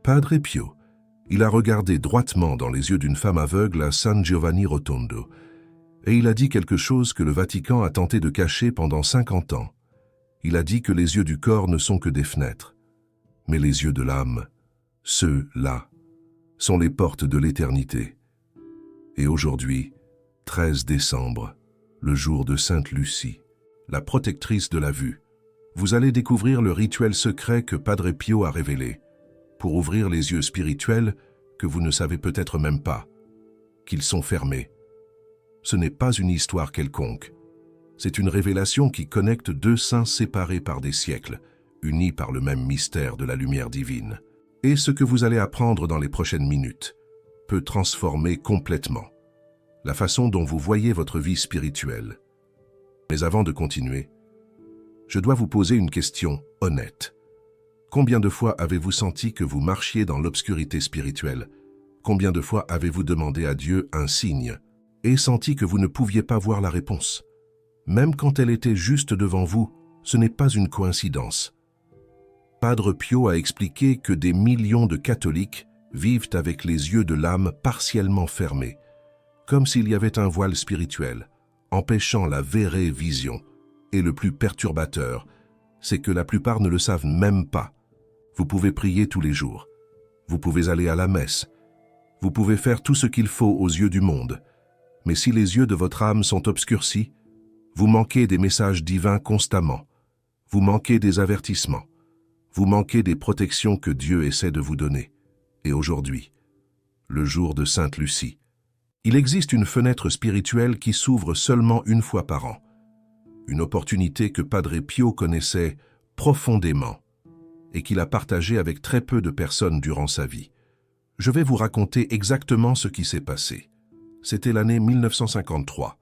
Padre Pio, il a regardé droitement dans les yeux d'une femme aveugle à San Giovanni Rotondo, et il a dit quelque chose que le Vatican a tenté de cacher pendant 50 ans. Il a dit que les yeux du corps ne sont que des fenêtres, mais les yeux de l'âme, ceux-là, sont les portes de l'éternité. Et aujourd'hui, 13 décembre, le jour de Sainte Lucie, la protectrice de la vue, vous allez découvrir le rituel secret que Padre Pio a révélé, pour ouvrir les yeux spirituels que vous ne savez peut-être même pas, qu'ils sont fermés. Ce n'est pas une histoire quelconque. C'est une révélation qui connecte deux saints séparés par des siècles, unis par le même mystère de la lumière divine. Et ce que vous allez apprendre dans les prochaines minutes peut transformer complètement la façon dont vous voyez votre vie spirituelle. Mais avant de continuer, je dois vous poser une question honnête. Combien de fois avez-vous senti que vous marchiez dans l'obscurité spirituelle? Combien de fois avez-vous demandé à Dieu un signe et senti que vous ne pouviez pas voir la réponse? Même quand elle était juste devant vous, ce n'est pas une coïncidence. Padre Pio a expliqué que des millions de catholiques vivent avec les yeux de l'âme partiellement fermés, comme s'il y avait un voile spirituel, empêchant la vraie vision. Et le plus perturbateur, c'est que la plupart ne le savent même pas. Vous pouvez prier tous les jours. Vous pouvez aller à la messe. Vous pouvez faire tout ce qu'il faut aux yeux du monde. Mais si les yeux de votre âme sont obscurcis, vous manquez des messages divins constamment. Vous manquez des avertissements. Vous manquez des protections que Dieu essaie de vous donner. Et aujourd'hui, le jour de Sainte Lucie, il existe une fenêtre spirituelle qui s'ouvre seulement une fois par an. Une opportunité que Padre Pio connaissait profondément et qu'il a partagée avec très peu de personnes durant sa vie. Je vais vous raconter exactement ce qui s'est passé. C'était l'année 1953.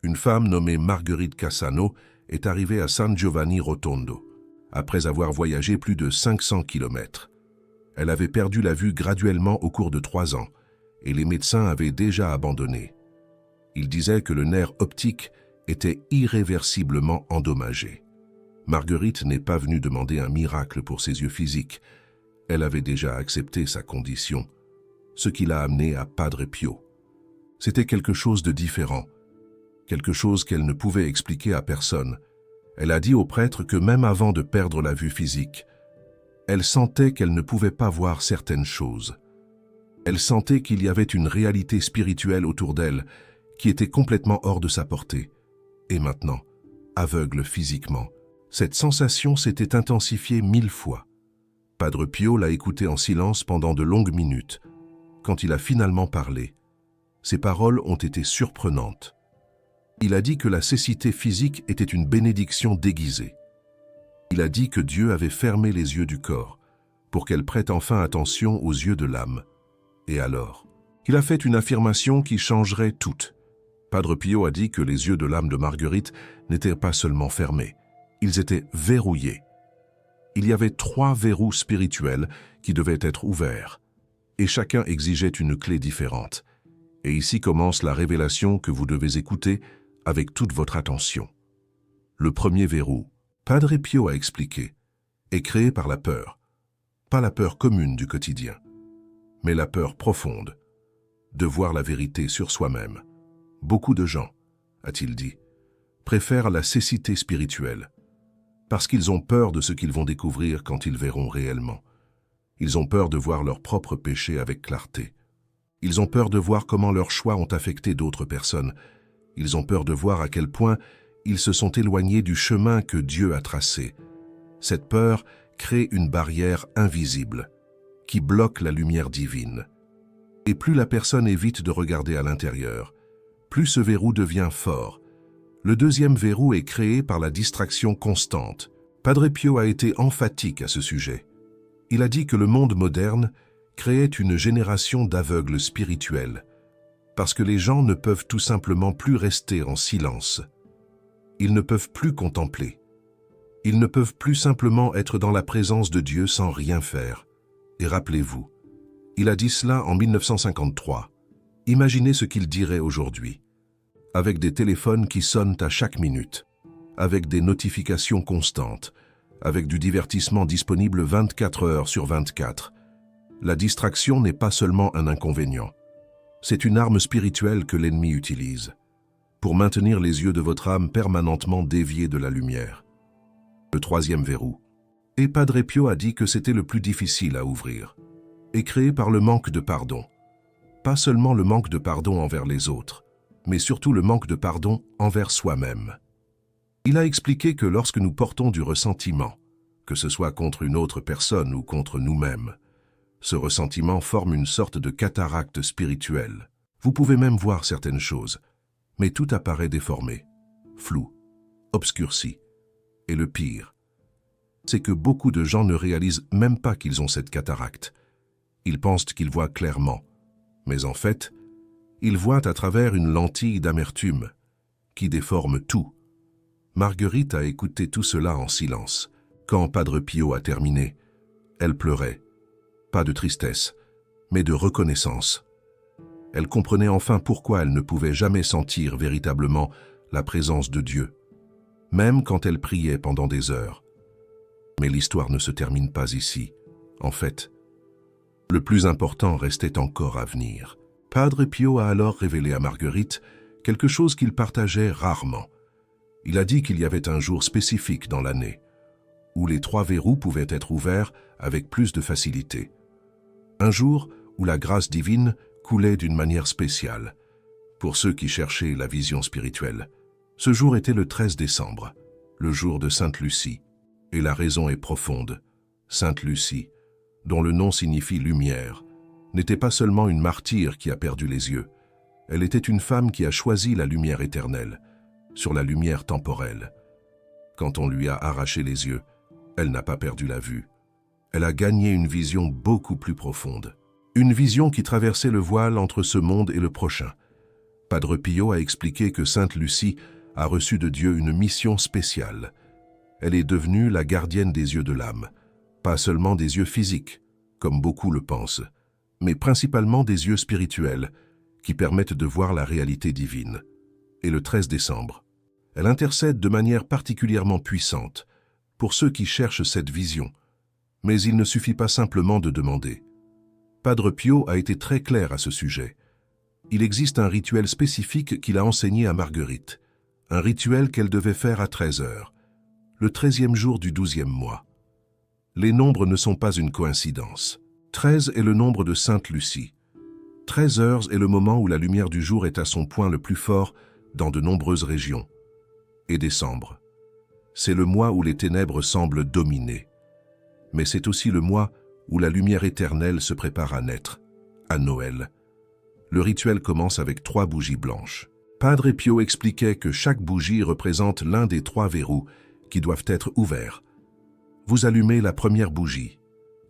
Une femme nommée Marguerite Cassano est arrivée à San Giovanni Rotondo, après avoir voyagé plus de 500 km. Elle avait perdu la vue graduellement au cours de 3 ans, et les médecins avaient déjà abandonné. Ils disaient que le nerf optique était irréversiblement endommagé. Marguerite n'est pas venue demander un miracle pour ses yeux physiques. Elle avait déjà accepté sa condition, ce qui l'a amenée à Padre Pio. C'était quelque chose de différent, quelque chose qu'elle ne pouvait expliquer à personne. Elle a dit au prêtre que même avant de perdre la vue physique, elle sentait qu'elle ne pouvait pas voir certaines choses. Elle sentait qu'il y avait une réalité spirituelle autour d'elle qui était complètement hors de sa portée. Et maintenant, aveugle physiquement, cette sensation s'était intensifiée 1000 fois. Padre Pio l'a écoutée en silence pendant de longues minutes. Quand il a finalement parlé, ses paroles ont été surprenantes. Il a dit que la cécité physique était une bénédiction déguisée. Il a dit que Dieu avait fermé les yeux du corps pour qu'elle prête enfin attention aux yeux de l'âme. Et alors, il a fait une affirmation qui changerait tout. Padre Pio a dit que les yeux de l'âme de Marguerite n'étaient pas seulement fermés, ils étaient verrouillés. Il y avait 3 verrous spirituels qui devaient être ouverts, et chacun exigeait une clé différente. Et ici commence la révélation que vous devez écouter avec toute votre attention. Le premier verrou, Padre Pio a expliqué, est créé par la peur. Pas la peur commune du quotidien, mais la peur profonde de voir la vérité sur soi-même. Beaucoup de gens, a-t-il dit, préfèrent la cécité spirituelle, parce qu'ils ont peur de ce qu'ils vont découvrir quand ils verront réellement. Ils ont peur de voir leurs propres péchés avec clarté. Ils ont peur de voir comment leurs choix ont affecté d'autres personnes. Ils ont peur de voir à quel point ils se sont éloignés du chemin que Dieu a tracé. Cette peur crée une barrière invisible qui bloque la lumière divine. Et plus la personne évite de regarder à l'intérieur, plus ce verrou devient fort. Le deuxième verrou est créé par la distraction constante. Padre Pio a été emphatique à ce sujet. Il a dit que le monde moderne créait une génération d'aveugles spirituels, parce que les gens ne peuvent tout simplement plus rester en silence. Ils ne peuvent plus contempler. Ils ne peuvent plus simplement être dans la présence de Dieu sans rien faire. Et rappelez-vous, il a dit cela en 1953. Imaginez ce qu'il dirait aujourd'hui, avec des téléphones qui sonnent à chaque minute, avec des notifications constantes, avec du divertissement disponible 24 heures sur 24. La distraction n'est pas seulement un inconvénient. C'est une arme spirituelle que l'ennemi utilise pour maintenir les yeux de votre âme permanentement déviés de la lumière. Le troisième verrou. Et Padre Pio a dit que c'était le plus difficile à ouvrir, est créé par le manque de pardon. Pas seulement le manque de pardon envers les autres, mais surtout le manque de pardon envers soi-même. Il a expliqué que lorsque nous portons du ressentiment, que ce soit contre une autre personne ou contre nous-mêmes, ce ressentiment forme une sorte de cataracte spirituelle. Vous pouvez même voir certaines choses, mais tout apparaît déformé, flou, obscurci. Et le pire, c'est que beaucoup de gens ne réalisent même pas qu'ils ont cette cataracte. Ils pensent qu'ils voient clairement, mais en fait, ils voient à travers une lentille d'amertume qui déforme tout. Marguerite a écouté tout cela en silence. Quand Padre Pio a terminé, elle pleurait. Pas de tristesse, mais de reconnaissance. Elle comprenait enfin pourquoi elle ne pouvait jamais sentir véritablement la présence de Dieu, même quand elle priait pendant des heures. Mais l'histoire ne se termine pas ici. En fait, le plus important restait encore à venir. Padre Pio a alors révélé à Marguerite quelque chose qu'il partageait rarement. Il a dit qu'il y avait un jour spécifique dans l'année, où les 3 verrous pouvaient être ouverts avec plus de facilité. Un jour où la grâce divine coulait d'une manière spéciale. Pour ceux qui cherchaient la vision spirituelle, ce jour était le 13 décembre, le jour de Sainte Lucie. Et la raison est profonde. Sainte Lucie, dont le nom signifie lumière, n'était pas seulement une martyre qui a perdu les yeux. Elle était une femme qui a choisi la lumière éternelle, sur la lumière temporelle. Quand on lui a arraché les yeux, elle n'a pas perdu la vue. Elle a gagné une vision beaucoup plus profonde. Une vision qui traversait le voile entre ce monde et le prochain. Padre Pio a expliqué que Sainte Lucie a reçu de Dieu une mission spéciale. Elle est devenue la gardienne des yeux de l'âme, pas seulement des yeux physiques, comme beaucoup le pensent, mais principalement des yeux spirituels, qui permettent de voir la réalité divine. Et le 13 décembre, elle intercède de manière particulièrement puissante pour ceux qui cherchent cette vision. Mais il ne suffit pas simplement de demander. Padre Pio a été très clair à ce sujet. Il existe un rituel spécifique qu'il a enseigné à Marguerite, un rituel qu'elle devait faire à 13 heures, le 13e jour du 12e mois. Les nombres ne sont pas une coïncidence. 13 est le nombre de Sainte Lucie. 13 heures est le moment où la lumière du jour est à son point le plus fort dans de nombreuses régions. Et décembre, c'est le mois où les ténèbres semblent dominer. Mais c'est aussi le mois où la lumière éternelle se prépare à naître, à Noël. Le rituel commence avec 3 bougies blanches. Padre Pio expliquait que chaque bougie représente l'un des 3 verrous qui doivent être ouverts. Vous allumez la première bougie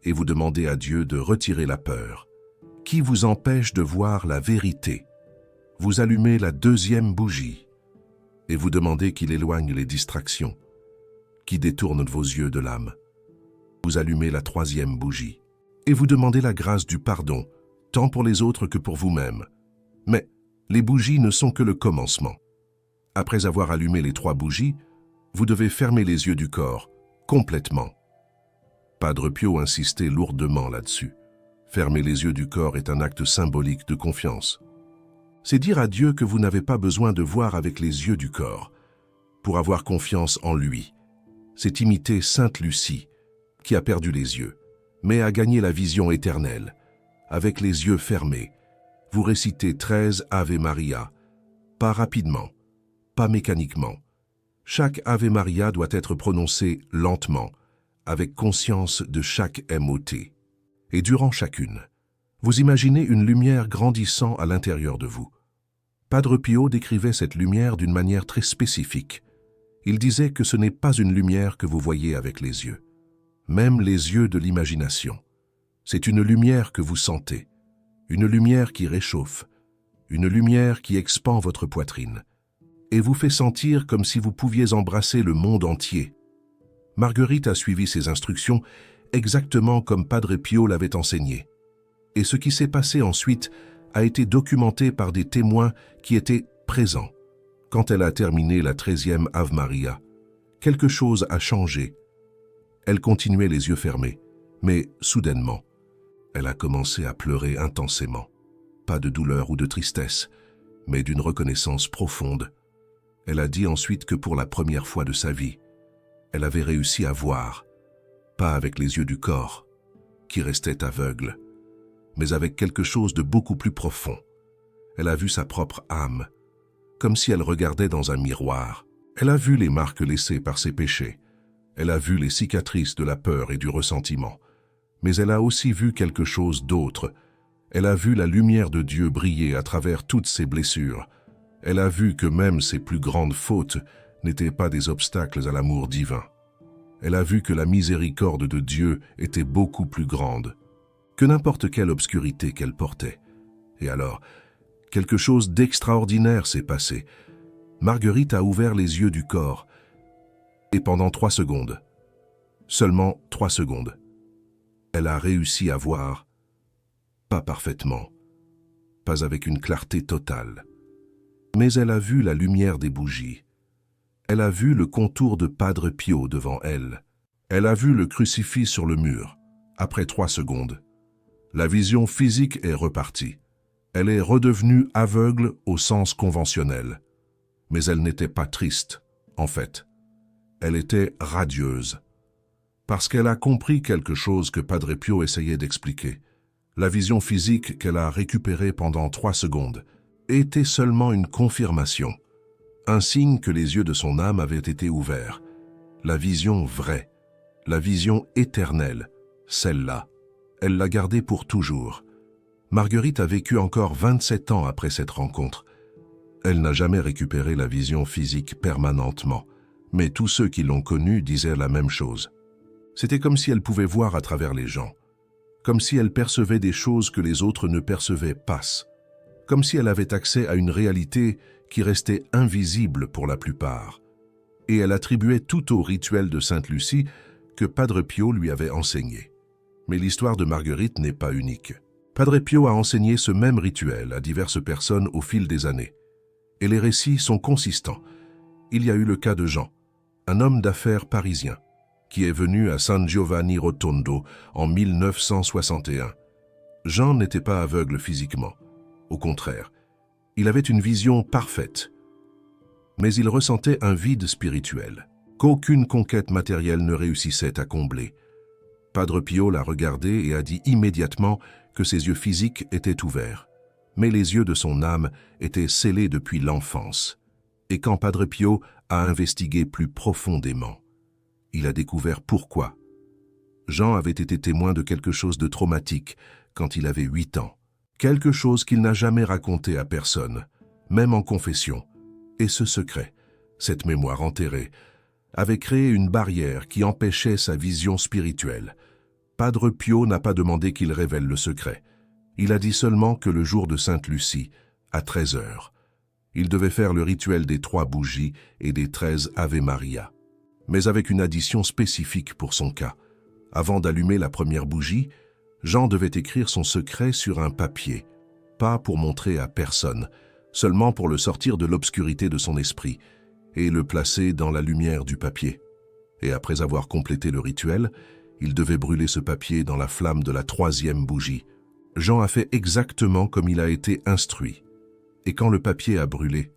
et vous demandez à Dieu de retirer la peur, qui vous empêche de voir la vérité. Vous allumez la 2e bougie et vous demandez qu'il éloigne les distractions, qui détournent vos yeux de l'âme. Vous allumez la 3e bougie et vous demandez la grâce du pardon, tant pour les autres que pour vous-même. Mais les bougies ne sont que le commencement. Après avoir allumé les 3 bougies, vous devez fermer les yeux du corps, complètement. Padre Pio insistait lourdement là-dessus. Fermer les yeux du corps est un acte symbolique de confiance. C'est dire à Dieu que vous n'avez pas besoin de voir avec les yeux du corps pour avoir confiance en lui. C'est imiter Sainte Lucie, qui a perdu les yeux, mais a gagné la vision éternelle. Avec les yeux fermés, vous récitez 13 Ave Maria, pas rapidement, pas mécaniquement. Chaque Ave Maria doit être prononcé lentement, avec conscience de chaque MOT. Et durant chacune, vous imaginez une lumière grandissant à l'intérieur de vous. Padre Pio décrivait cette lumière d'une manière très spécifique. Il disait que ce n'est pas une lumière que vous voyez avec les yeux, même les yeux de l'imagination. C'est une lumière que vous sentez, une lumière qui réchauffe, une lumière qui expand votre poitrine et vous fait sentir comme si vous pouviez embrasser le monde entier. Marguerite a suivi ces instructions exactement comme Padre Pio l'avait enseigné. Et ce qui s'est passé ensuite a été documenté par des témoins qui étaient présents. Quand elle a terminé la 13e Ave Maria, quelque chose a changé. Elle continuait les yeux fermés, mais soudainement, Elle a commencé à pleurer intensément. Pas de douleur ou de tristesse, mais d'une reconnaissance profonde. Elle a dit ensuite que pour la première fois de sa vie, elle avait réussi à voir, pas avec les yeux du corps, qui restaient aveugles, mais avec quelque chose de beaucoup plus profond. Elle a vu sa propre âme, comme si elle regardait dans un miroir. Elle a vu les marques laissées par ses péchés. Elle a vu les cicatrices de la peur et du ressentiment. Mais elle a aussi vu quelque chose d'autre. Elle a vu la lumière de Dieu briller à travers toutes ses blessures. Elle a vu que même ses plus grandes fautes n'étaient pas des obstacles à l'amour divin. Elle a vu que la miséricorde de Dieu était beaucoup plus grande que n'importe quelle obscurité qu'elle portait. Et alors, quelque chose d'extraordinaire s'est passé. Marguerite a ouvert les yeux du corps, et pendant 3 secondes, seulement 3 secondes, elle a réussi à voir, pas parfaitement, pas avec une clarté totale, mais elle a vu la lumière des bougies. Elle a vu le contour de Padre Pio devant elle. Elle a vu le crucifix sur le mur. Après 3 secondes, la vision physique est repartie. Elle est redevenue aveugle au sens conventionnel. Mais elle n'était pas triste, en fait. Elle était radieuse. Parce qu'elle a compris quelque chose que Padre Pio essayait d'expliquer. La vision physique qu'elle a récupérée pendant 3 secondes était seulement une confirmation, un signe que les yeux de son âme avaient été ouverts. La vision vraie, la vision éternelle, celle-là, elle l'a gardée pour toujours. Marguerite a vécu encore 27 ans après cette rencontre. Elle n'a jamais récupéré la vision physique permanentement, mais tous ceux qui l'ont connue disaient la même chose. C'était comme si elle pouvait voir à travers les gens, comme si elle percevait des choses que les autres ne percevaient pas, comme si elle avait accès à une réalité qui restait invisible pour la plupart. Et elle attribuait tout au rituel de Sainte Lucie que Padre Pio lui avait enseigné. Mais l'histoire de Marguerite n'est pas unique. Padre Pio a enseigné ce même rituel à diverses personnes au fil des années. Et les récits sont consistants. Il y a eu le cas de Jean, un homme d'affaires parisien, qui est venu à San Giovanni Rotondo en 1961. Jean n'était pas aveugle physiquement. Au contraire, il avait une vision parfaite. Mais il ressentait un vide spirituel, qu'aucune conquête matérielle ne réussissait à combler. Padre Pio l'a regardé et a dit immédiatement que ses yeux physiques étaient ouverts, mais les yeux de son âme étaient scellés depuis l'enfance. Et quand Padre Pio a investigué plus profondément, il a découvert pourquoi. Jean avait été témoin de quelque chose de traumatique quand il avait 8 ans. Quelque chose qu'il n'a jamais raconté à personne, même en confession. Et ce secret, cette mémoire enterrée, avait créé une barrière qui empêchait sa vision spirituelle. Padre Pio n'a pas demandé qu'il révèle le secret. Il a dit seulement que le jour de Sainte Lucie, à 13 heures, il devait faire le rituel des 3 bougies et des 13 Ave Maria, mais avec une addition spécifique pour son cas. Avant d'allumer la première bougie, Jean devait écrire son secret sur un papier, pas pour montrer à personne, seulement pour le sortir de l'obscurité de son esprit et le placer dans la lumière du papier. Et après avoir complété le rituel, il devait brûler ce papier dans la flamme de la 3e bougie. Jean a fait exactement comme il a été instruit. Et quand le papier a brûlé,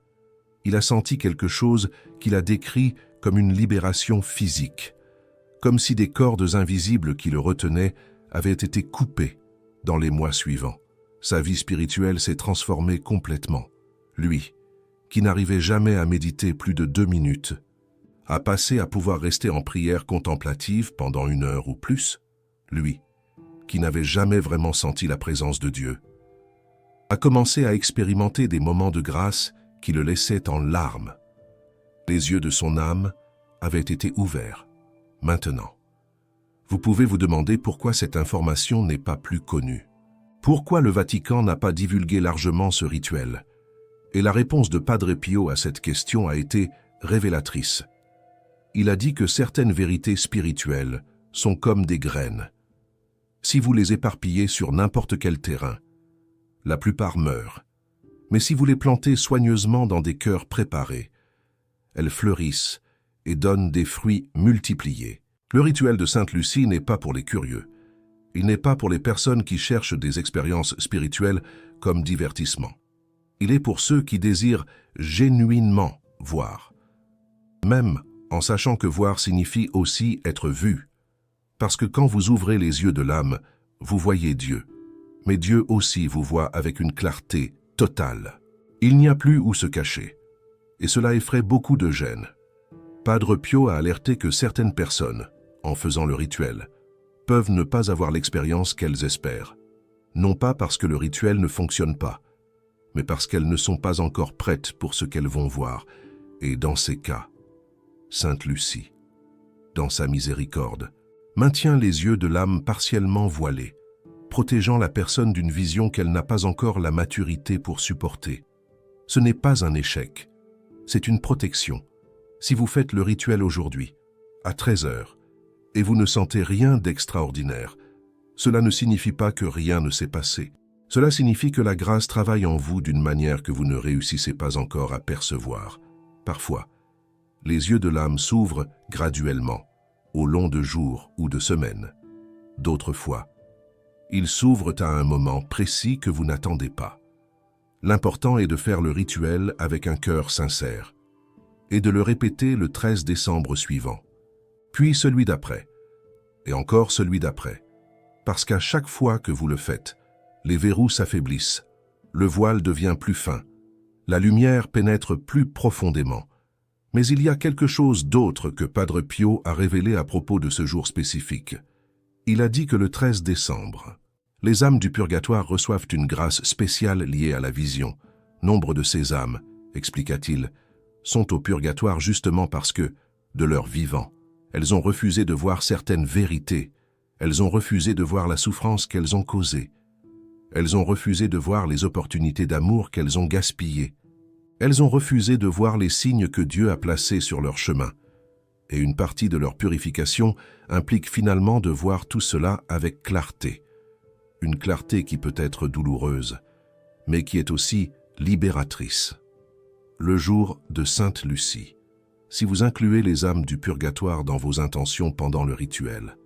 il a senti quelque chose qu'il a décrit comme une libération physique, comme si des cordes invisibles qui le retenaient avaient été coupées dans les mois suivants. Sa vie spirituelle s'est transformée complètement. Lui, qui n'arrivait jamais à méditer plus de 2 minutes, a passé à pouvoir rester en prière contemplative pendant 1 heure ou plus. Lui, qui n'avait jamais vraiment senti la présence de Dieu, a commencé à expérimenter des moments de grâce qui le laissaient en larmes. Les yeux de son âme avaient été ouverts. Maintenant, vous pouvez vous demander pourquoi cette information n'est pas plus connue. Pourquoi le Vatican n'a pas divulgué largement ce rituel? Et la réponse de Padre Pio à cette question a été révélatrice. Il a dit que certaines vérités spirituelles sont comme des graines. Si vous les éparpillez sur n'importe quel terrain, la plupart meurent. Mais si vous les plantez soigneusement dans des cœurs préparés, elles fleurissent et donnent des fruits multipliés. Le rituel de Sainte Lucie n'est pas pour les curieux, Il n'est pas pour les personnes qui cherchent des expériences spirituelles comme divertissement. Il est pour ceux qui désirent genuinement voir. Même en sachant que voir signifie aussi être vu. Parce que quand vous ouvrez les yeux de l'âme, vous voyez Dieu. Mais Dieu aussi vous voit avec une clarté totale. Il n'y a plus où se cacher. Et cela effraie beaucoup de gêne. Padre Pio a alerté que certaines personnes, en faisant le rituel, peuvent ne pas avoir l'expérience qu'elles espèrent. Non pas parce que le rituel ne fonctionne pas, mais parce qu'elles ne sont pas encore prêtes pour ce qu'elles vont voir. Et dans ces cas, Sainte Lucie, dans sa miséricorde, maintient les yeux de l'âme partiellement voilés, protégeant la personne d'une vision qu'elle n'a pas encore la maturité pour supporter. Ce n'est pas un échec, c'est une protection. Si vous faites le rituel aujourd'hui, à 13 heures, et vous ne sentez rien d'extraordinaire, cela ne signifie pas que rien ne s'est passé. Cela signifie que la grâce travaille en vous d'une manière que vous ne réussissez pas encore à percevoir. Parfois, les yeux de l'âme s'ouvrent graduellement, au long de jours ou de semaines. D'autres fois, ils s'ouvrent à un moment précis que vous n'attendez pas. L'important est de faire le rituel avec un cœur sincère et de le répéter le 13 décembre suivant, puis celui d'après, et encore celui d'après, parce qu'à chaque fois que vous le faites, les verrous s'affaiblissent, le voile devient plus fin, la lumière pénètre plus profondément. Mais il y a quelque chose d'autre que Padre Pio a révélé à propos de ce jour spécifique. Il a dit que le 13 décembre, les âmes du purgatoire reçoivent une grâce spéciale liée à la vision. Nombre de ces âmes, expliqua-t-il, sont au purgatoire justement parce que, de leur vivant, elles ont refusé de voir certaines vérités, elles ont refusé de voir la souffrance qu'elles ont causée, elles ont refusé de voir les opportunités d'amour qu'elles ont gaspillées, elles ont refusé de voir les signes que Dieu a placés sur leur chemin. Et une partie de leur purification implique finalement de voir tout cela avec clarté. Une clarté qui peut être douloureuse, mais qui est aussi libératrice. Le jour de Sainte Lucie. Si vous incluez les âmes du purgatoire dans vos intentions pendant le rituel,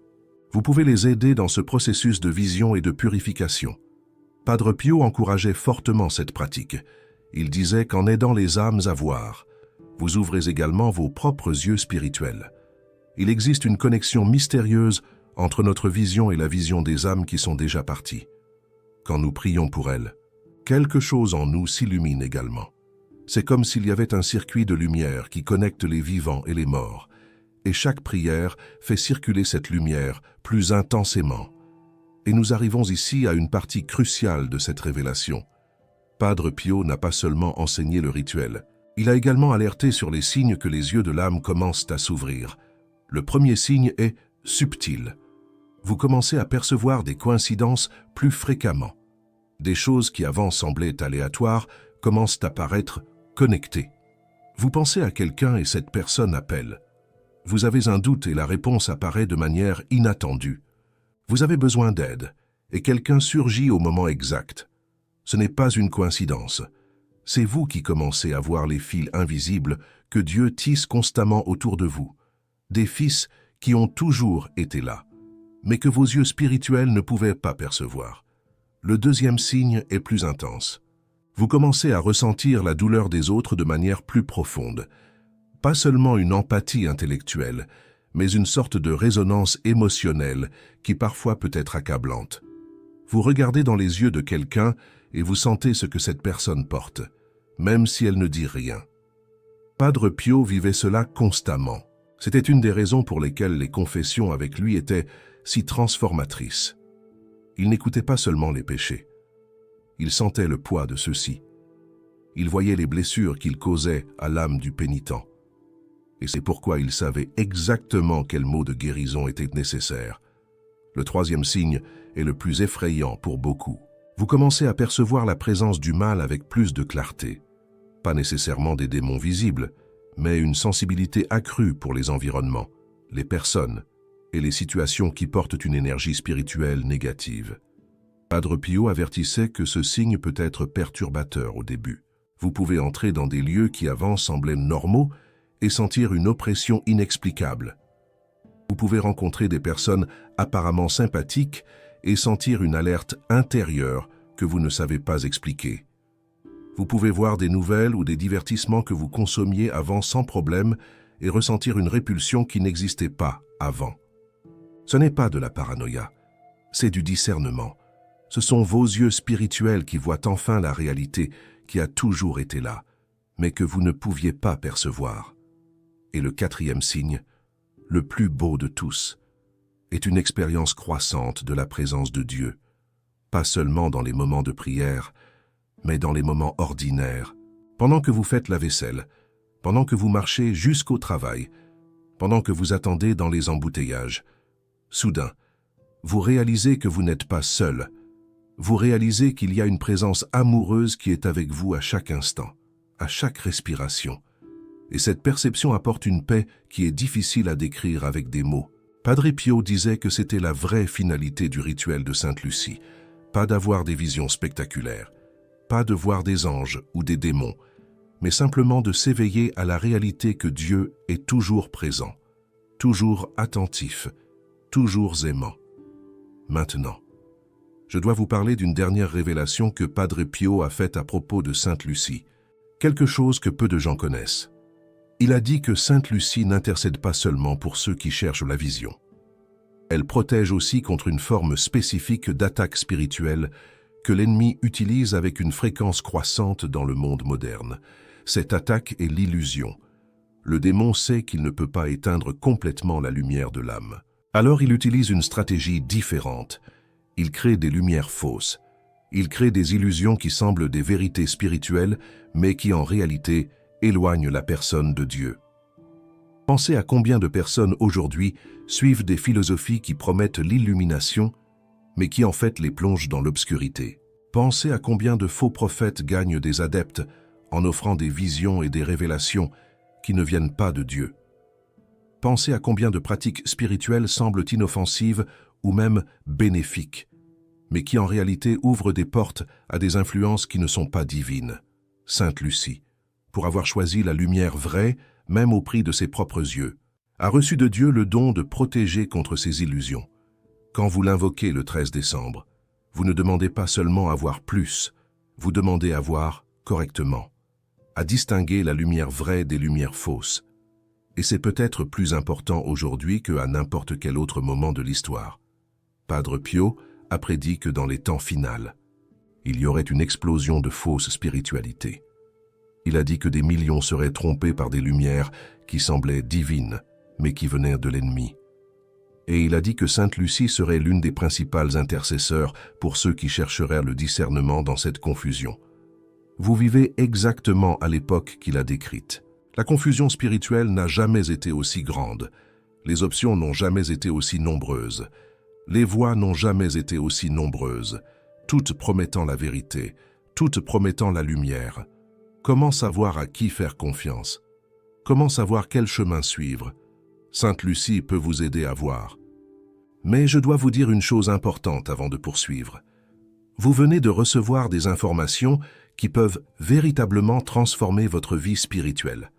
vous pouvez les aider dans ce processus de vision et de purification. Padre Pio encourageait fortement cette pratique. Il disait qu'en aidant les âmes à voir, vous ouvrez également vos propres yeux spirituels. Il existe une connexion mystérieuse entre notre vision et la vision des âmes qui sont déjà parties. Quand nous prions pour elles, quelque chose en nous s'illumine également. C'est comme s'il y avait un circuit de lumière qui connecte les vivants et les morts, et chaque prière fait circuler cette lumière plus intensément. Et nous arrivons ici à une partie cruciale de cette révélation. Padre Pio n'a pas seulement enseigné le rituel, il a également alerté sur les signes que les yeux de l'âme commencent à s'ouvrir. Le premier signe est subtil. Vous commencez à percevoir des coïncidences plus fréquemment. Des choses qui avant semblaient aléatoires commencent à paraître connectées. Vous pensez à quelqu'un et cette personne appelle. Vous avez un doute et la réponse apparaît de manière inattendue. Vous avez besoin d'aide et quelqu'un surgit au moment exact. Ce n'est pas une coïncidence. C'est vous qui commencez à voir les fils invisibles que Dieu tisse constamment autour de vous. Des fils qui ont toujours été là, mais que vos yeux spirituels ne pouvaient pas percevoir. Le deuxième signe est plus intense. Vous commencez à ressentir la douleur des autres de manière plus profonde. Pas seulement une empathie intellectuelle, mais une sorte de résonance émotionnelle qui parfois peut être accablante. Vous regardez dans les yeux de quelqu'un et vous sentez ce que cette personne porte, même si elle ne dit rien. Padre Pio vivait cela constamment. C'était une des raisons pour lesquelles les confessions avec lui étaient si transformatrices. Il n'écoutait pas seulement les péchés. Il sentait le poids de ceux-ci. Il voyait les blessures qu'ils causaient à l'âme du pénitent. Et c'est pourquoi il savait exactement quels mots de guérison étaient nécessaires. Le troisième signe est le plus effrayant pour beaucoup. Vous commencez à percevoir la présence du mal avec plus de clarté. Pas nécessairement des démons visibles, mais une sensibilité accrue pour les environnements, les personnes et les situations qui portent une énergie spirituelle négative. Padre Pio avertissait que ce signe peut être perturbateur au début. Vous pouvez entrer dans des lieux qui avant semblaient normaux et sentir une oppression inexplicable. Vous pouvez rencontrer des personnes apparemment sympathiques et sentir une alerte intérieure que vous ne savez pas expliquer. Vous pouvez voir des nouvelles ou des divertissements que vous consommiez avant sans problème et ressentir une répulsion qui n'existait pas avant. Ce n'est pas de la paranoïa, c'est du discernement. Ce sont vos yeux spirituels qui voient enfin la réalité qui a toujours été là, mais que vous ne pouviez pas percevoir. Et le quatrième signe, le plus beau de tous, est une expérience croissante de la présence de Dieu, pas seulement dans les moments de prière, mais dans les moments ordinaires, pendant que vous faites la vaisselle, pendant que vous marchez jusqu'au travail, pendant que vous attendez dans les embouteillages. Soudain, vous réalisez que vous n'êtes pas seul. Vous réalisez qu'il y a une présence amoureuse qui est avec vous à chaque instant, à chaque respiration. Et cette perception apporte une paix qui est difficile à décrire avec des mots. Padre Pio disait que c'était la vraie finalité du rituel de Sainte Lucie, pas d'avoir des visions spectaculaires, pas de voir des anges ou des démons, mais simplement de s'éveiller à la réalité que Dieu est toujours présent, toujours attentif, toujours aimant. Maintenant, je dois vous parler d'une dernière révélation que Padre Pio a faite à propos de Sainte Lucie, quelque chose que peu de gens connaissent. Il a dit que Sainte Lucie n'intercède pas seulement pour ceux qui cherchent la vision. Elle protège aussi contre une forme spécifique d'attaque spirituelle que l'ennemi utilise avec une fréquence croissante dans le monde moderne. Cette attaque est l'illusion. Le démon sait qu'il ne peut pas éteindre complètement la lumière de l'âme. Alors il utilise une stratégie différente. Il crée des lumières fausses. Il crée des illusions qui semblent des vérités spirituelles, mais qui en réalité éloignent la personne de Dieu. Pensez à combien de personnes aujourd'hui suivent des philosophies qui promettent l'illumination, mais qui en fait les plongent dans l'obscurité. Pensez à combien de faux prophètes gagnent des adeptes en offrant des visions et des révélations qui ne viennent pas de Dieu. Pensez à combien de pratiques spirituelles semblent inoffensives ou même bénéfiques, mais qui en réalité ouvrent des portes à des influences qui ne sont pas divines. Sainte Lucie, pour avoir choisi la lumière vraie, même au prix de ses propres yeux, a reçu de Dieu le don de protéger contre ces illusions. Quand vous l'invoquez le 13 décembre, vous ne demandez pas seulement à voir plus, vous demandez à voir correctement, à distinguer la lumière vraie des lumières fausses. Et c'est peut-être plus important aujourd'hui qu'à n'importe quel autre moment de l'histoire. Padre Pio a prédit que dans les temps finals, il y aurait une explosion de fausses spiritualités. Il a dit que des millions seraient trompés par des lumières qui semblaient divines, mais qui venaient de l'ennemi. Et il a dit que Sainte Lucie serait l'une des principales intercesseurs pour ceux qui chercheraient le discernement dans cette confusion. Vous vivez exactement à l'époque qu'il a décrite. La confusion spirituelle n'a jamais été aussi grande. Les options n'ont jamais été aussi nombreuses. Les voies n'ont jamais été aussi nombreuses, toutes promettant la vérité, toutes promettant la lumière. Comment savoir à qui faire confiance? Comment savoir quel chemin suivre? Sainte Lucie peut vous aider à voir. Mais je dois vous dire une chose importante avant de poursuivre. Vous venez de recevoir des informations qui peuvent véritablement transformer votre vie spirituelle.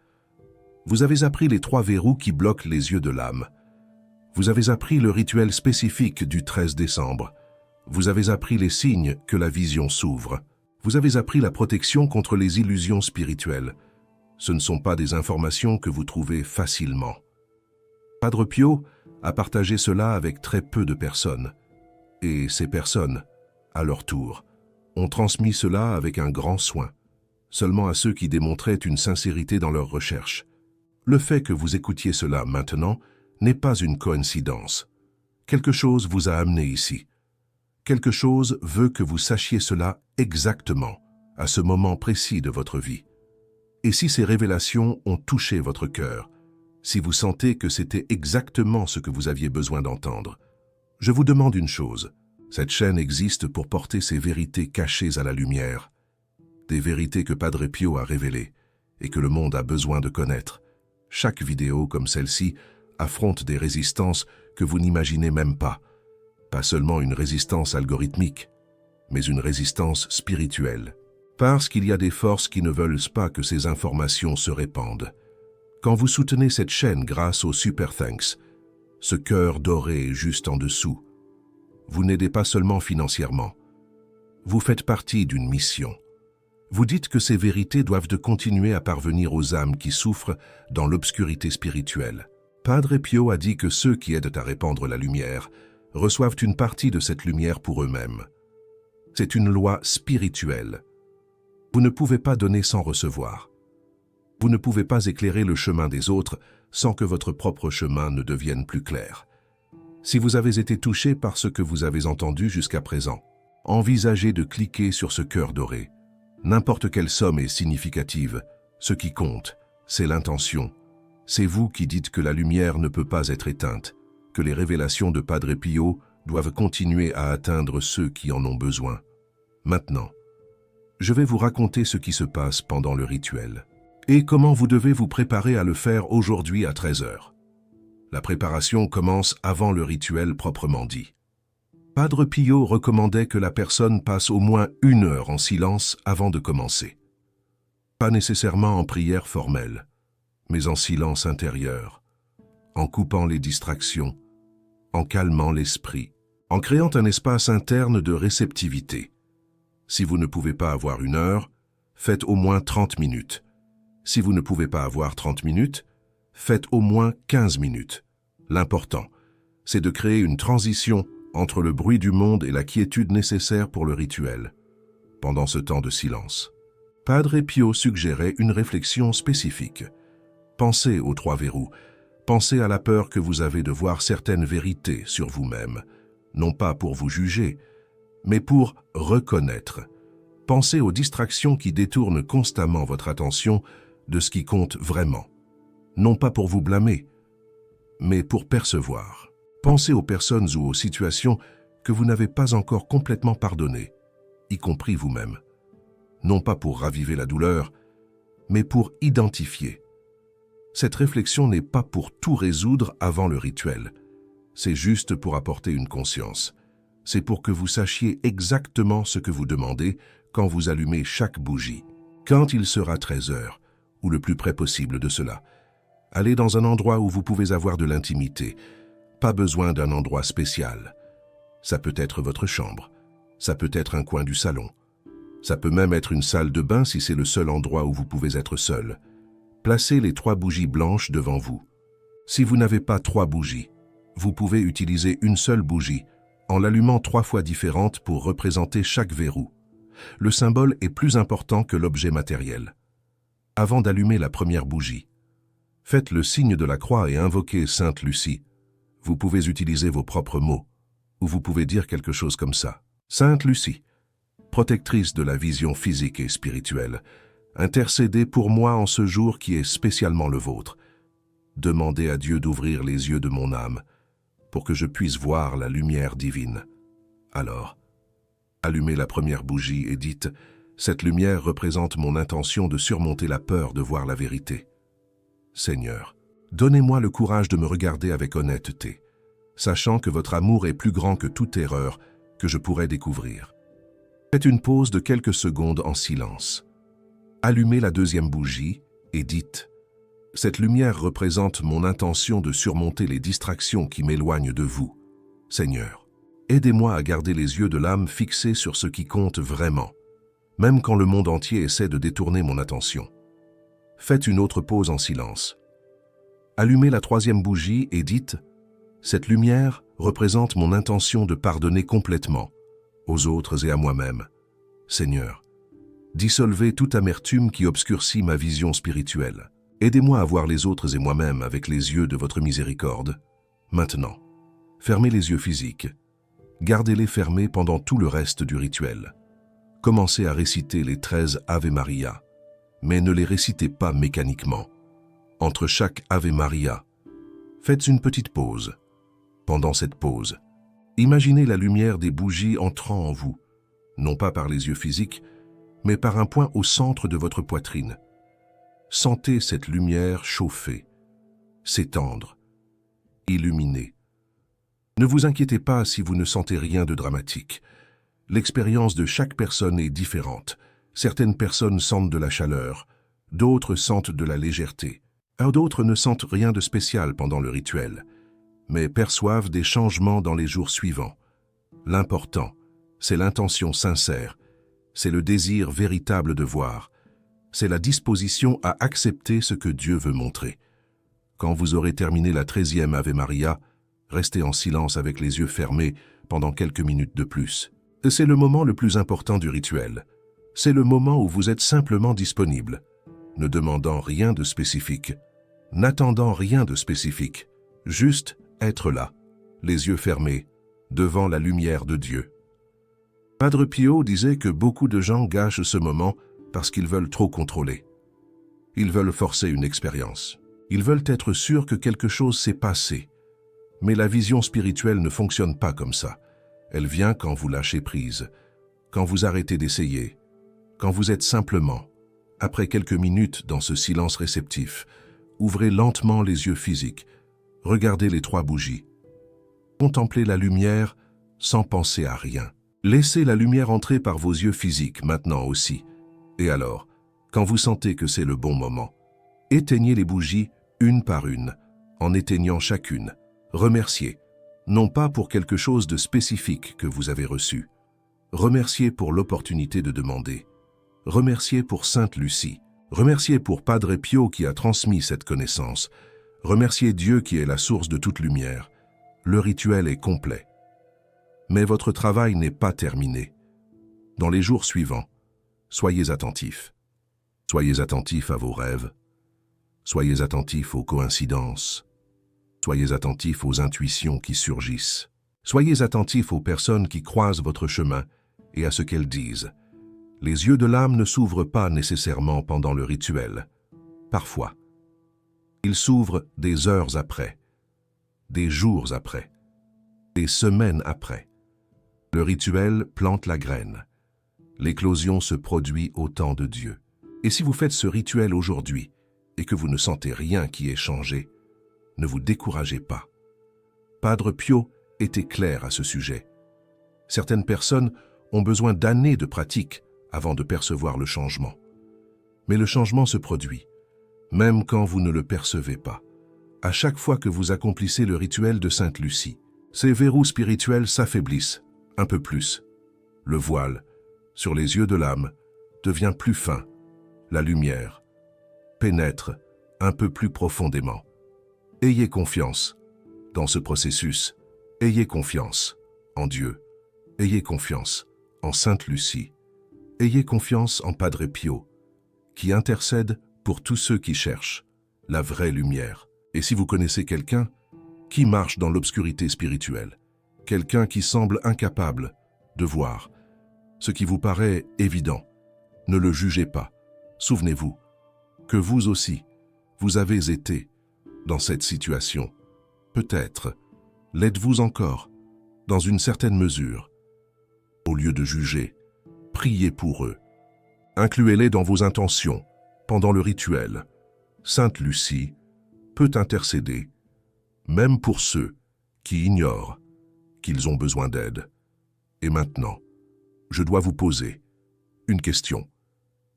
Vous avez appris les 3 verrous qui bloquent les yeux de l'âme. Vous avez appris le rituel spécifique du 13 décembre. Vous avez appris les signes que la vision s'ouvre. Vous avez appris la protection contre les illusions spirituelles. Ce ne sont pas des informations que vous trouvez facilement. Padre Pio a partagé cela avec très peu de personnes. Et ces personnes, à leur tour, ont transmis cela avec un grand soin, seulement à ceux qui démontraient une sincérité dans leurs recherches. Le fait que vous écoutiez cela maintenant n'est pas une coïncidence. Quelque chose vous a amené ici. Quelque chose veut que vous sachiez cela exactement, à ce moment précis de votre vie. Et si ces révélations ont touché votre cœur, si vous sentez que c'était exactement ce que vous aviez besoin d'entendre, je vous demande une chose. Cette chaîne existe pour porter ces vérités cachées à la lumière, des vérités que Padre Pio a révélées et que le monde a besoin de connaître. Chaque vidéo comme celle-ci affronte des résistances que vous n'imaginez même pas. Pas seulement une résistance algorithmique, mais une résistance spirituelle. Parce qu'il y a des forces qui ne veulent pas que ces informations se répandent. Quand vous soutenez cette chaîne grâce au Super Thanks, ce cœur doré juste en dessous, Vous n'aidez pas seulement financièrement. Vous faites partie d'une mission. Vous dites que ces vérités doivent de continuer à parvenir aux âmes qui souffrent dans l'obscurité spirituelle. Padre Pio a dit que ceux qui aident à répandre la lumière reçoivent une partie de cette lumière pour eux-mêmes. C'est une loi spirituelle. Vous ne pouvez pas donner sans recevoir. Vous ne pouvez pas éclairer le chemin des autres sans que votre propre chemin ne devienne plus clair. Si vous avez été touché par ce que vous avez entendu jusqu'à présent, envisagez de cliquer sur ce cœur doré. N'importe quelle somme est significative. Ce qui compte, c'est l'intention. C'est vous qui dites que la lumière ne peut pas être éteinte, que les révélations de Padre Pio doivent continuer à atteindre ceux qui en ont besoin. Maintenant, je vais vous raconter ce qui se passe pendant le rituel et comment vous devez vous préparer à le faire aujourd'hui à 13 heures. La préparation commence avant le rituel proprement dit. Padre Pio recommandait que la personne passe au moins 1 heure en silence avant de commencer. Pas nécessairement en prière formelle, mais en silence intérieur, en coupant les distractions, en calmant l'esprit, en créant un espace interne de réceptivité. Si vous ne pouvez pas avoir 1 heure, faites au moins 30 minutes. Si vous ne pouvez pas avoir 30 minutes, faites au moins 15 minutes. L'important, c'est de créer une transition entre le bruit du monde et la quiétude nécessaire pour le rituel. Pendant ce temps de silence, Padre Pio suggérait une réflexion spécifique. Pensez aux 3 verrous. Pensez à la peur que vous avez de voir certaines vérités sur vous-même, non pas pour vous juger, mais pour reconnaître. Pensez aux distractions qui détournent constamment votre attention de ce qui compte vraiment, non pas pour vous blâmer, mais pour percevoir. Pensez aux personnes ou aux situations que vous n'avez pas encore complètement pardonnées, y compris vous-même, non pas pour raviver la douleur, mais pour identifier. Cette réflexion n'est pas pour tout résoudre avant le rituel, c'est juste pour apporter une conscience. C'est pour que vous sachiez exactement ce que vous demandez quand vous allumez chaque bougie. Quand il sera 13 heures, ou le plus près possible de cela, allez dans un endroit où vous pouvez avoir de l'intimité. Pas besoin d'un endroit spécial. Ça peut être votre chambre, ça peut être un coin du salon, ça peut même être une salle de bain si c'est le seul endroit où vous pouvez être seul. Placez les 3 bougies blanches devant vous. Si vous n'avez pas 3 bougies, vous pouvez utiliser une seule bougie, en l'allumant 3 fois différentes pour représenter chaque verrou. Le symbole est plus important que l'objet matériel. Avant d'allumer la première bougie, faites le signe de la croix et invoquez Sainte Lucie. Vous pouvez utiliser vos propres mots, ou vous pouvez dire quelque chose comme ça. Sainte Lucie, protectrice de la vision physique et spirituelle, intercédez pour moi en ce jour qui est spécialement le vôtre. Demandez à Dieu d'ouvrir les yeux de mon âme, pour que je puisse voir la lumière divine. Alors, allumez la première bougie et dites « Cette lumière représente mon intention de surmonter la peur de voir la vérité. Seigneur, donnez-moi le courage de me regarder avec honnêteté, sachant que votre amour est plus grand que toute erreur que je pourrais découvrir. » Faites une pause de quelques secondes en silence. Allumez la deuxième bougie et dites « Cette lumière représente mon intention de surmonter les distractions qui m'éloignent de vous. Seigneur, aidez-moi à garder les yeux de l'âme fixés sur ce qui compte vraiment, même quand le monde entier essaie de détourner mon attention. » Faites une autre pause en silence. Allumez la troisième bougie et dites « Cette lumière représente mon intention de pardonner complètement, aux autres et à moi-même. Seigneur, dissolvez toute amertume qui obscurcit ma vision spirituelle. Aidez-moi à voir les autres et moi-même avec les yeux de votre miséricorde. Maintenant, fermez les yeux physiques. Gardez-les fermés pendant tout le reste du rituel. Commencez à réciter les 13 Ave Maria, mais ne les récitez pas mécaniquement. Entre chaque Ave Maria, faites une petite pause. Pendant cette pause, imaginez la lumière des bougies entrant en vous, non pas par les yeux physiques, mais par un point au centre de votre poitrine. Sentez cette lumière chauffer, s'étendre, illuminer. Ne vous inquiétez pas si vous ne sentez rien de dramatique. L'expérience de chaque personne est différente. Certaines personnes sentent de la chaleur, d'autres sentent de la légèreté. D'autres ne sentent rien de spécial pendant le rituel, mais perçoivent des changements dans les jours suivants. L'important, c'est l'intention sincère, c'est le désir véritable de voir, c'est la disposition à accepter ce que Dieu veut montrer. Quand vous aurez terminé la 13e Ave Maria, restez en silence avec les yeux fermés pendant quelques minutes de plus. C'est le moment le plus important du rituel. C'est le moment où vous êtes simplement disponible, ne demandant rien de spécifique, n'attendant rien de spécifique, juste être là, les yeux fermés, devant la lumière de Dieu. Padre Pio disait que beaucoup de gens gâchent ce moment parce qu'ils veulent trop contrôler. Ils veulent forcer une expérience. Ils veulent être sûrs que quelque chose s'est passé. Mais la vision spirituelle ne fonctionne pas comme ça. Elle vient quand vous lâchez prise, quand vous arrêtez d'essayer, quand vous êtes simplement, après quelques minutes dans ce silence réceptif, ouvrez lentement les yeux physiques, regardez les 3 bougies, contemplez la lumière sans penser à rien. Laissez la lumière entrer par vos yeux physiques maintenant aussi. Et alors, quand vous sentez que c'est le bon moment, éteignez les bougies une par une, en éteignant chacune. Remerciez, non pas pour quelque chose de spécifique que vous avez reçu. Remerciez pour l'opportunité de demander. Remerciez pour Sainte Lucie. Remerciez pour Padre Pio qui a transmis cette connaissance. Remerciez Dieu qui est la source de toute lumière. Le rituel est complet. Mais votre travail n'est pas terminé. Dans les jours suivants, soyez attentifs. Soyez attentifs à vos rêves. Soyez attentifs aux coïncidences. Soyez attentifs aux intuitions qui surgissent. Soyez attentifs aux personnes qui croisent votre chemin et à ce qu'elles disent. Les yeux de l'âme ne s'ouvrent pas nécessairement pendant le rituel. Parfois, ils s'ouvrent des heures après, des jours après, des semaines après. Le rituel plante la graine. L'éclosion se produit au temps de Dieu. Et si vous faites ce rituel aujourd'hui et que vous ne sentez rien qui ait changé, ne vous découragez pas. Padre Pio était clair à ce sujet. Certaines personnes ont besoin d'années de pratique avant de percevoir le changement. Mais le changement se produit, même quand vous ne le percevez pas. À chaque fois que vous accomplissez le rituel de Sainte Lucie, ces verrous spirituels s'affaiblissent un peu plus. Le voile, sur les yeux de l'âme, devient plus fin. La lumière pénètre un peu plus profondément. Ayez confiance dans ce processus. Ayez confiance en Dieu. Ayez confiance en Sainte Lucie. Ayez confiance en Padre Pio, qui intercède pour tous ceux qui cherchent la vraie lumière. Et si vous connaissez quelqu'un qui marche dans l'obscurité spirituelle, quelqu'un qui semble incapable de voir ce qui vous paraît évident, ne le jugez pas. Souvenez-vous que vous aussi, vous avez été dans cette situation. Peut-être l'êtes-vous encore, dans une certaine mesure. Au lieu de juger, priez pour eux. Incluez-les dans vos intentions pendant le rituel. Sainte Lucie peut intercéder, même pour ceux qui ignorent qu'ils ont besoin d'aide. Et maintenant, je dois vous poser une question,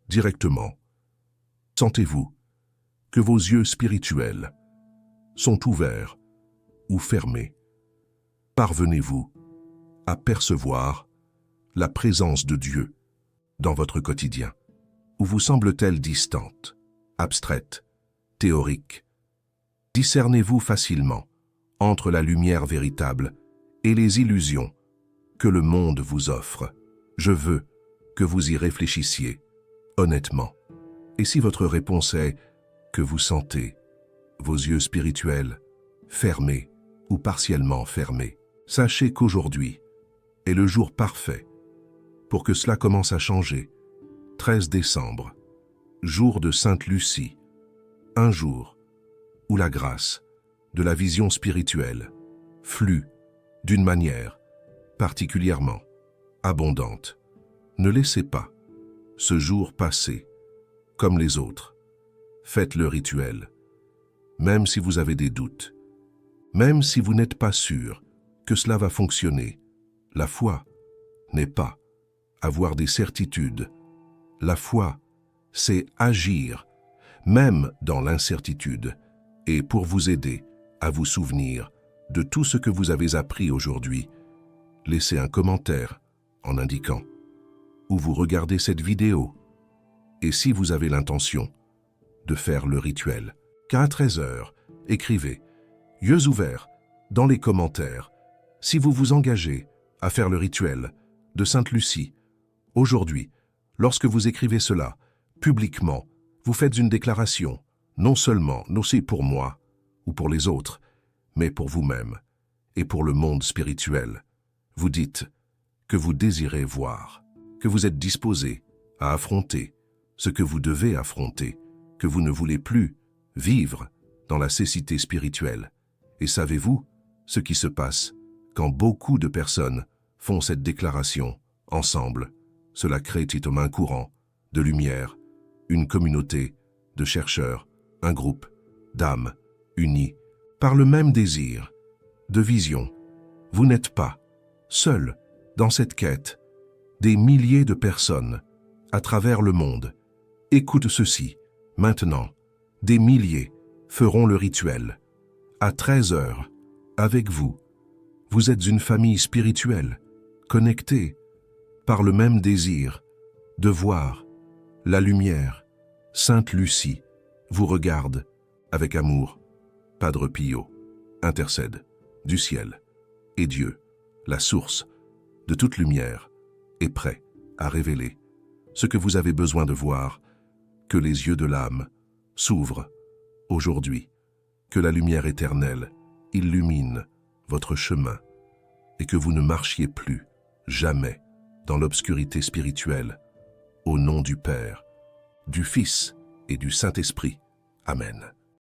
directement. Sentez-vous que vos yeux spirituels sont ouverts ou fermés? Parvenez-vous à percevoir la présence de Dieu dans votre quotidien? Ou vous semble-t-elle distante, abstraite, théorique? Discernez-vous facilement entre la lumière véritable et les illusions que le monde vous offre? Je veux que vous y réfléchissiez, honnêtement. Et si votre réponse est que vous sentez vos yeux spirituels fermés ou partiellement fermés, sachez qu'aujourd'hui est le jour parfait pour que cela commence à changer. 13 décembre, jour de Sainte Lucie, un jour où la grâce de la vision spirituelle flue d'une manière particulièrement abondante. Ne laissez pas ce jour passer comme les autres. Faites le rituel, même si vous avez des doutes, même si vous n'êtes pas sûr que cela va fonctionner. La foi n'est pas avoir des certitudes. La foi, c'est agir, même dans l'incertitude, et pour vous aider à vous souvenir de tout ce que vous avez appris aujourd'hui, laissez un commentaire en indiquant où vous regardez cette vidéo et si vous avez l'intention de faire le rituel. Qu'à 13 heures, écrivez « Yeux ouverts » dans les commentaires si vous vous engagez à faire le rituel de Sainte Lucie. Aujourd'hui, lorsque vous écrivez cela, publiquement, vous faites une déclaration, non seulement aussi pour moi ou pour les autres, mais pour vous-même et pour le monde spirituel. Vous dites que vous désirez voir, que vous êtes disposé à affronter ce que vous devez affronter, que vous ne voulez plus vivre dans la cécité spirituelle. Et savez-vous ce qui se passe quand beaucoup de personnes font cette déclaration ensemble? Cela crée un courant de lumière, une communauté de chercheurs, un groupe d'âmes unis par le même désir de vision. Vous n'êtes pas seul dans cette quête. Des milliers de personnes à travers le monde écoutent ceci. Maintenant, des milliers feront le rituel. À 13 heures, avec vous. Vous êtes une famille spirituelle, connectée par le même désir de voir la lumière. Sainte Lucie vous regarde avec amour. Padre Pio intercède du ciel. Et Dieu, la source de toute lumière, est prêt à révéler ce que vous avez besoin de voir. Que les yeux de l'âme s'ouvrent aujourd'hui, que la lumière éternelle illumine votre chemin et que vous ne marchiez plus jamais dans l'obscurité spirituelle. Au nom du Père, du Fils et du Saint-Esprit. Amen.